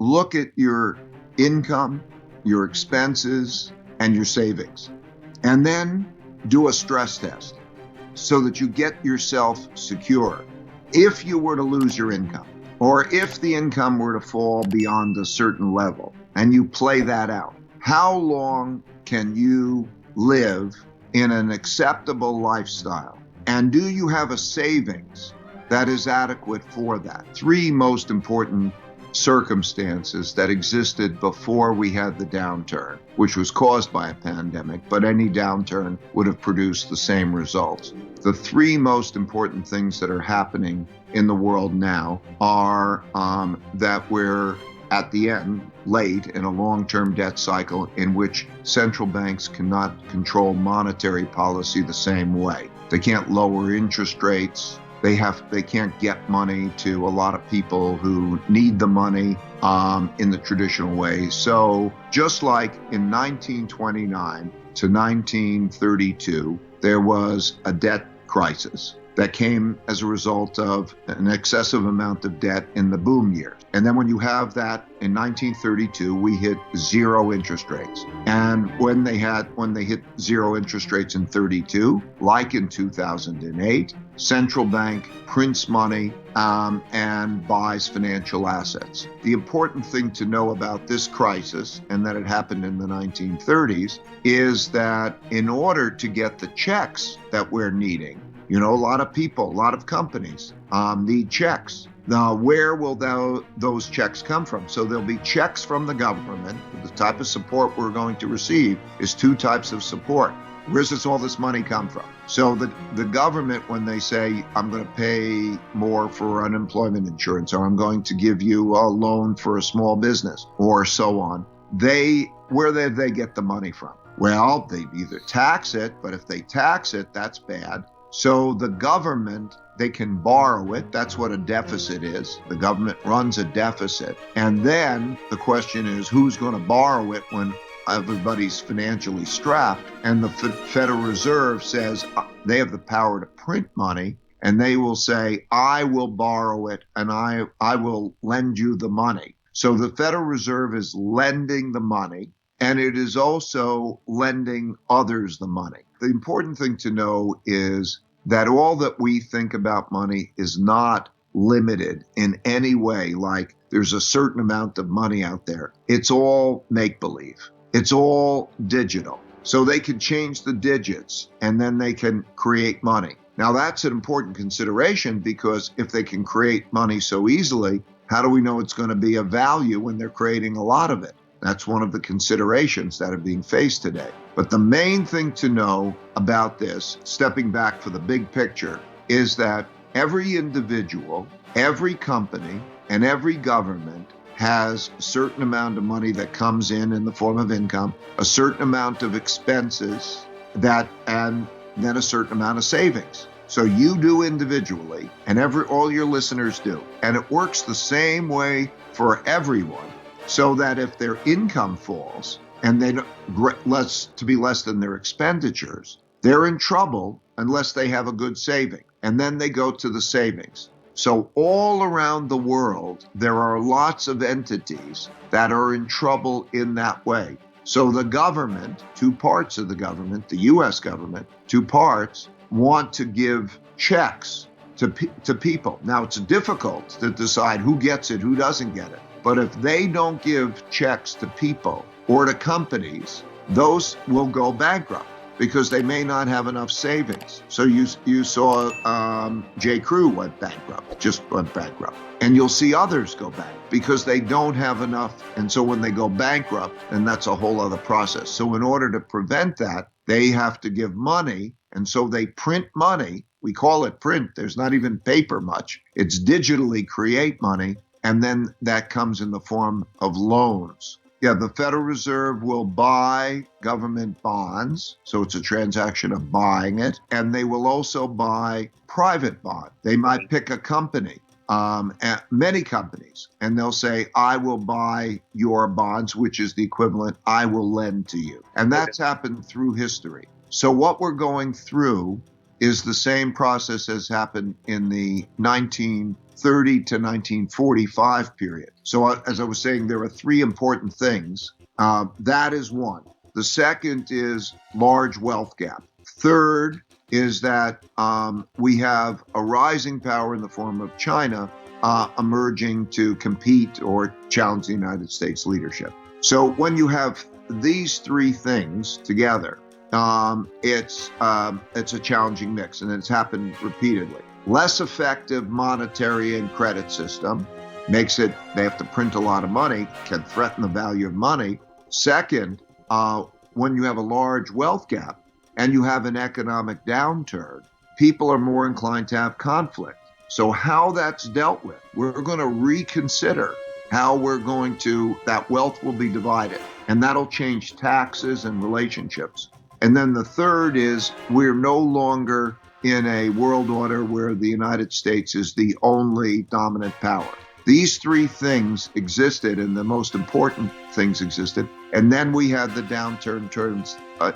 look at your income, your expenses, and your savings, and then do a stress test so that you get yourself secure. If you were to lose your income, or if the income were to fall beyond a certain level, and you play that out, how long can you live in an acceptable lifestyle? And do you have a savings that is adequate for that? Three most important circumstances that existed before we had the downturn, which was caused by a pandemic, but any downturn would have produced the same results. The three most important things that are happening in the world now are that we're at the end, late in a long-term debt cycle in which central banks cannot control monetary policy the same way. They can't lower interest rates. They can't get money to a lot of people who need the money in the traditional way. So just like in 1929 to 1932, there was a debt crisis that came as a result of an excessive amount of debt in the boom years. And then when you have that in 1932, we hit zero interest rates. And when they hit zero interest rates in 32, like in 2008, central bank prints money and buys financial assets. The important thing to know about this crisis, and that it happened in the 1930s, is that in order to get the checks that we're needing, a lot of people, a lot of companies need checks. Now, where will those checks come from? So there'll be checks from the government. The type of support we're going to receive is two types of support. Where's all this money come from? So the government, when they say, I'm going to pay more for unemployment insurance, or I'm going to give you a loan for a small business, or so on, where do they get the money from? Well, they either tax it, but if they tax it, that's bad. So the government, they can borrow it. That's what a deficit is. The government runs a deficit. And then the question is, who's going to borrow it when everybody's financially strapped? And the Federal Reserve says they have the power to print money, and they will say, I will borrow it and I will lend you the money. So the Federal Reserve is lending the money, and it is also lending others the money. The important thing to know is that all that we think about money is not limited in any way, like there's a certain amount of money out there. It's all make-believe. It's all digital. So they can change the digits and then they can create money. Now that's an important consideration, because if they can create money so easily, how do we know it's going to be of value when they're creating a lot of it? That's one of the considerations that are being faced today. But the main thing to know about this, stepping back for the big picture, is that every individual, every company, and every government has a certain amount of money that comes in the form of income, a certain amount of expenses, and then a certain amount of savings. So you do individually, and all your listeners do. And it works the same way for everyone. So that if their income falls and they less than their expenditures, they're in trouble unless they have a good saving. And then they go to the savings. So all around the world, there are lots of entities that are in trouble in that way. So the government, two parts of the government, the U.S. government, two parts, want to give checks to people. Now, it's difficult to decide who gets it, who doesn't get it. But if they don't give checks to people or to companies, those will go bankrupt because they may not have enough savings. So you saw J. Crew went bankrupt. And you'll see others go bankrupt because they don't have enough. And so when they go bankrupt, then that's a whole other process. So in order to prevent that, they have to give money. And so they print money. We call it print. There's not even paper much. It's digitally create money. And then that comes in the form of loans. Yeah, the Federal Reserve will buy government bonds. So it's a transaction of buying it. And they will also buy private bonds. They might pick a company, many companies, and they'll say, I will buy your bonds, which is the equivalent, I will lend to you. And that's happened through history. So what we're going through is the same process as happened in the 1930 to 1945 period. So, as I was saying, there are three important things. That is one. The second is large wealth gap. Third is that we have a rising power in the form of China emerging to compete or challenge the United States leadership. So when you have these three things together, it's a challenging mix, and it's happened repeatedly. Less effective monetary and credit system makes it, they have to print a lot of money, can threaten the value of money. Second, when you have a large wealth gap and you have an economic downturn, people are more inclined to have conflict. So how that's dealt with, we're going to reconsider how we're going to, that wealth will be divided, and that'll change taxes and relationships. And then the third is we're no longer in a world order where the United States is the only dominant power. These three things existed, and the most important things existed. And then we had the downturn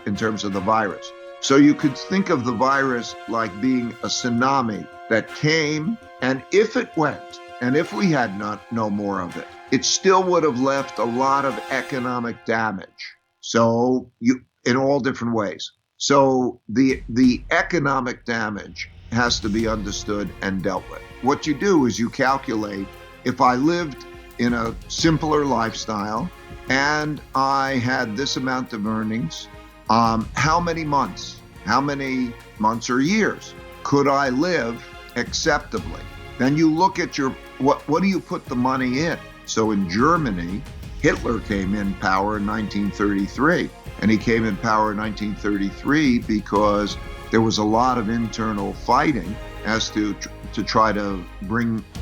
in terms of the virus. So you could think of the virus like being a tsunami that came, and if it went, and if we had no more of it, it still would have left a lot of economic damage. So in all different ways. So the economic damage has to be understood and dealt with. What you do is you calculate, if I lived in a simpler lifestyle and I had this amount of earnings, how many months or years could I live acceptably? Then you look at what do you put the money in? So in Germany, Hitler came in power in 1933, and he came in power in 1933 because there was a lot of internal fighting as to try to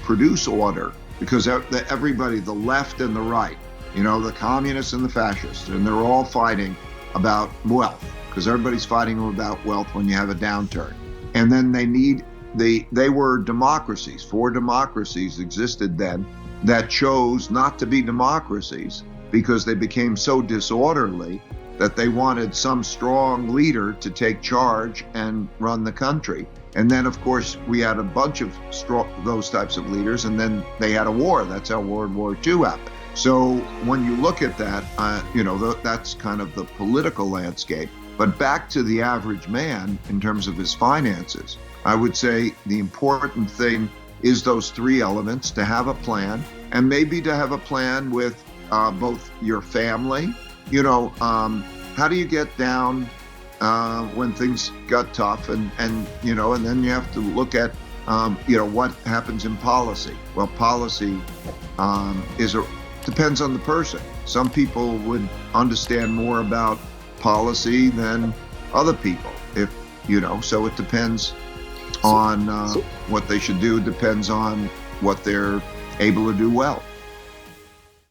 produce order, because everybody, the left and the right, the communists and the fascists, and they're all fighting about wealth, because everybody's fighting about wealth when you have a downturn. And then they were democracies. 4 democracies existed then that chose not to be democracies because they became so disorderly that they wanted some strong leader to take charge and run the country. And then, of course, we had a bunch of those types of leaders, and then they had a war. That's how World War II happened. So when you look at that, that's kind of the political landscape. But back to the average man in terms of his finances, I would say the important thing is those 3 elements: to have a plan, and maybe to have a plan with both your family. How do you get down when things got tough, and then you have to look at what happens in policy. Well, policy depends on the person. Some people would understand more about policy than other people, so it depends on what they should do, depends on what they're able to do well.